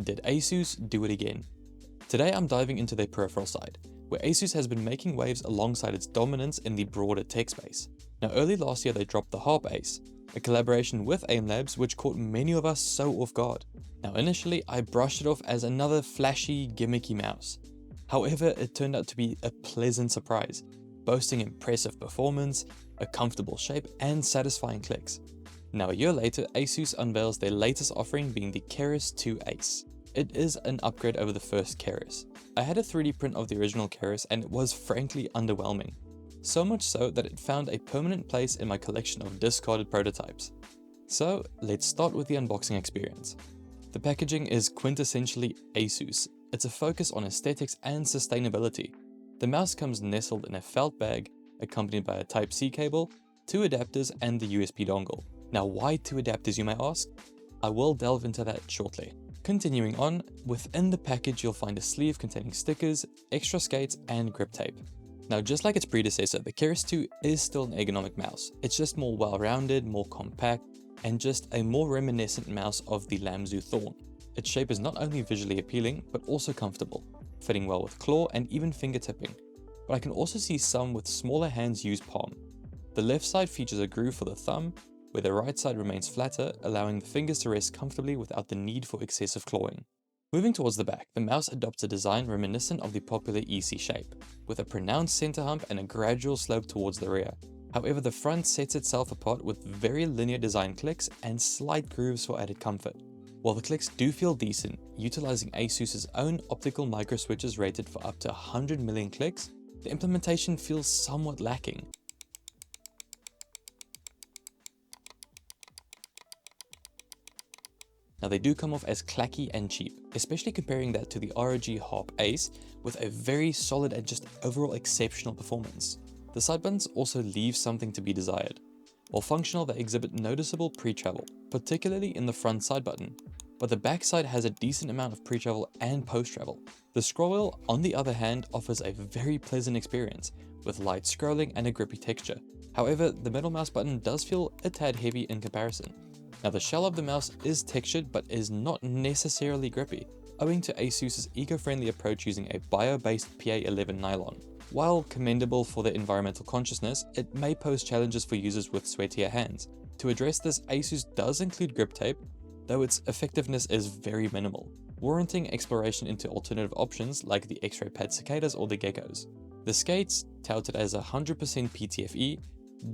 Did ASUS do it again? Today I'm diving into their peripheral side, where ASUS has been making waves alongside its dominance in the broader tech space. Now early last year they dropped the Harp Ace, a collaboration with AIM Labs which caught many of us so off guard. Now initially I brushed it off as another flashy, gimmicky mouse. However, it turned out to be a pleasant surprise, boasting impressive performance, a comfortable shape, and satisfying clicks. Now a year later, ASUS unveils their latest offering being the Keris 2 Ace. It is an upgrade over the first Keris. I had a 3D print of the original Keris and it was frankly underwhelming. So much so that it found a permanent place in my collection of discarded prototypes. So let's start with the unboxing experience. The packaging is quintessentially ASUS. It's a focus on aesthetics and sustainability. The mouse comes nestled in a felt bag, accompanied by a Type-C cable, 2 adapters and the USB dongle. Now why 2 adapters, you may ask? I will delve into that shortly. Continuing on, within the package you'll find a sleeve containing stickers, extra skates and grip tape. Now just like its predecessor, the Keris 2 is still an ergonomic mouse. It's just more well-rounded, more compact, and just a more reminiscent mouse of the Lamzu Thorn. Its shape is not only visually appealing, but also comfortable, fitting well with claw and even fingertipping. But I can also see some with smaller hands use palm. The left side features a groove for the thumb, where the right side remains flatter, allowing the fingers to rest comfortably without the need for excessive clawing. Moving towards the back, the mouse adopts a design reminiscent of the popular EC shape, with a pronounced center hump and a gradual slope towards the rear. However, the front sets itself apart with very linear design clicks and slight grooves for added comfort. While the clicks do feel decent, utilizing ASUS's own optical micro switches rated for up to 100 million clicks, the implementation feels somewhat lacking. Now they do come off as clacky and cheap, especially comparing that to the ROG Harp Ace with a very solid and just overall exceptional performance. The side buttons also leave something to be desired. While functional, they exhibit noticeable pre-travel, particularly in the front side button, but the back side has a decent amount of pre-travel and post-travel. The scroll wheel, on the other hand, offers a very pleasant experience, with light scrolling and a grippy texture. However, the middle mouse button does feel a tad heavy in comparison. Now the shell of the mouse is textured but is not necessarily grippy, owing to ASUS's eco-friendly approach using a bio-based PA11 nylon. While commendable for their environmental consciousness, it may pose challenges for users with sweatier hands. To address this, ASUS does include grip tape, though its effectiveness is very minimal, warranting exploration into alternative options like the X-Ray Pad Cicadas or the Geckos. The skates, touted as 100% PTFE,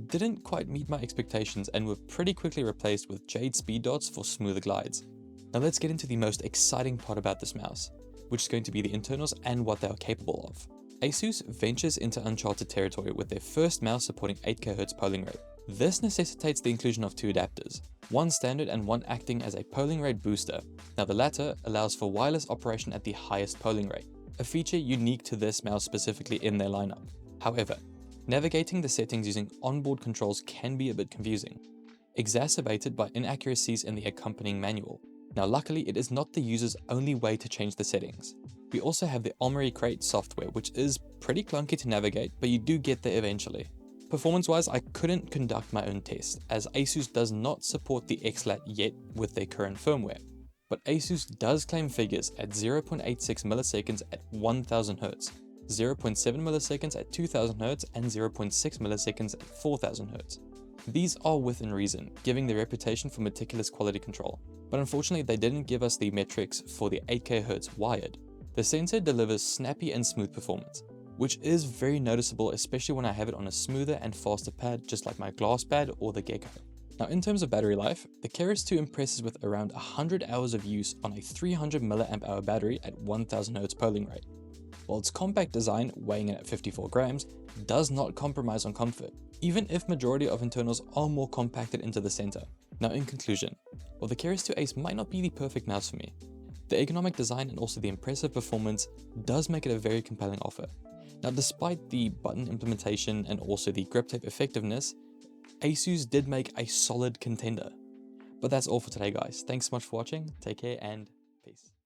didn't quite meet my expectations and were pretty quickly replaced with Jade speed dots for smoother glides. Now let's get into the most exciting part about this mouse, which is going to be the internals and what they are capable of. ASUS ventures into uncharted territory with their first mouse supporting 8kHz polling rate. This necessitates the inclusion of 2 adapters, one standard and one acting as a polling rate booster. Now the latter allows for wireless operation at the highest polling rate, a feature unique to this mouse specifically in their lineup. However, navigating the settings using onboard controls can be a bit confusing, exacerbated by inaccuracies in the accompanying manual. Now luckily it is not the user's only way to change the settings. We also have the Armory Crate software, which is pretty clunky to navigate, but you do get there eventually. Performance wise, I couldn't conduct my own test, as ASUS does not support the XLAT yet with their current firmware. But ASUS does claim figures at 0.86 milliseconds at 1000 Hz, 0.7 milliseconds at 2000 Hz, and 0.6 milliseconds at 4000 Hz. These are within reason, giving their reputation for meticulous quality control. But unfortunately they didn't give us the metrics for the 8kHz wired. The sensor delivers snappy and smooth performance, which is very noticeable especially when I have it on a smoother and faster pad just like my glass pad or the Gecko. Now in terms of battery life, the Keris 2 impresses with around 100 hours of use on a 300 mAh battery at 1000 Hz polling rate. While its compact design, weighing in at 54 grams, does not compromise on comfort, even if majority of internals are more compacted into the center. Now in conclusion, while the Keris 2 Ace might not be the perfect mouse for me, the ergonomic design and also the impressive performance does make it a very compelling offer. Now despite the button implementation and also the grip tape effectiveness, ASUS did make a solid contender. But that's all for today guys, thanks so much for watching, take care and peace.